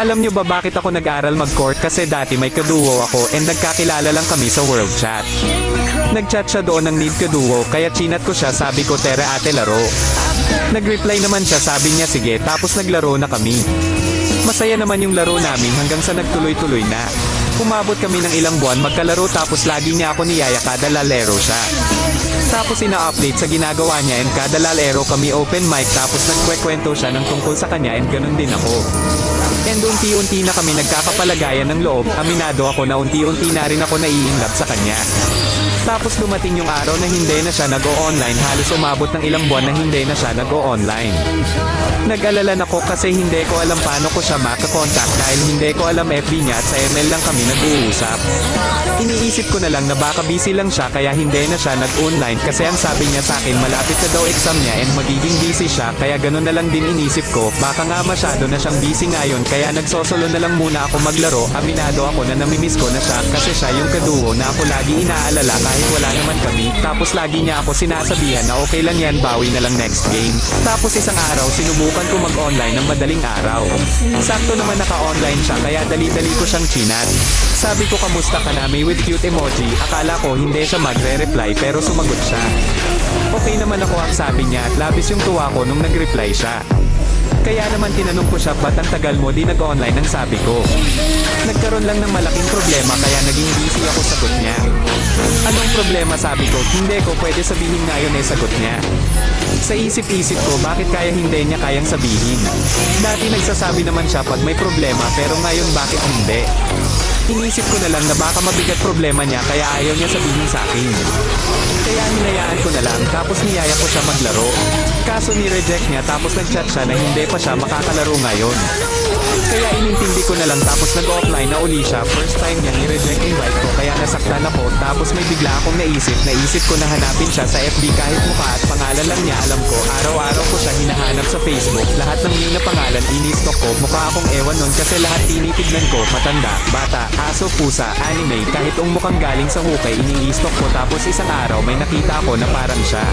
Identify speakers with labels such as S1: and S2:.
S1: Alam nyo ba bakit ako nag-aral mag-court? Kasi dati may kaduo ako and nagkakilala lang kami sa world chat. Nag-chat siya doon ng need kaduo, kaya chinat ko siya, sabi ko tere ate laro. Nag-reply naman siya, sabi niya sige, tapos naglaro na kami. Masaya naman yung laro namin hanggang sa nagtuloy-tuloy na. Umabot kami ng ilang buwan magkalaro tapos lagi niya ako niyaya kada lalero siya. Tapos ina-update sa ginagawa niya and kada lalero kami open mic tapos nagkwekwento siya ng tungkol sa kanya and ganun din ako. And unti-unti na kami nagkakapalagayan ng loob, aminado ako na unti-unti na rin ako nai-inlove sa kanya. Tapos dumating yung araw na hindi na siya nag-o-online, halos umabot ng ilang buwan na hindi na siya nag-o-online. Nag-alala na ko kasi hindi ko alam paano ko siya makakontakt dahil hindi ko alam FB niya at sa ML lang kami nag-uusap. Iniisip ko na lang na baka busy lang siya kaya hindi na siya nag-online kasi ang sabi niya sa akin malapit na daw exam niya and magiging busy siya kaya ganun na lang din inisip ko, baka nga masyado na siyang busy ngayon kaya nagsosolo na lang muna ako maglaro, aminado ako na namimiss ko na siya kasi siya yung kaduo na ako lagi inaalala kahit wala naman kami, tapos lagi niya ako sinasabihan na okay lang yan, bawi na lang next game. Tapos isang araw sinubukan ko mag-online ng madaling araw. Sakto naman naka-online siya kaya dali-dali ko siyang chinat. Sabi ko kamusta ka na, may with cute emoji, akala ko hindi siya magre-reply pero sumagot siya. Okay naman ako ang sabi niya at labis yung tuwa ko nung nag-reply siya. Kaya naman tinanong ko siya, ba't ang tagal mo di nag-online ang sabi ko. Nagkaroon lang ng malaking problema kaya naging busy ako, sagot niya. Anong problema, sabi ko, hindi ko pwede sabihin ngayon sagot niya. Sa isip-isip ko bakit kaya hindi niya kayang sabihin. Dati nagsasabi naman siya pag may problema pero ngayon bakit hindi. Inisip ko na lang na baka mabigat problema niya kaya ayaw niya sabihin sa akin. Kaya hinayaan ko na lang tapos niyaya ko siya maglaro. Kaso ni-reject niya tapos nag-chat siya na hindi pa siya makakalaro ngayon. Kaya inintindi ko na lang tapos nag-offline na uli siya. First time niya ni-reject invite ko kaya nasaktan ako tapos may bigla akong naisip ko na hanapin siya sa FB kahit mukha at pangalan lang niya alam ko. Araw-araw ko siya hinahanap sa Facebook. Lahat ng name na pangalan ini-stalk ko. Mukha akong ewan nun kasi lahat tinitignan ko. Matanda, bata, aso, pusa, anime, kahit ang mukhang galing sa hukay ini-stalk ko tapos isang araw may nakita ako na parang siya.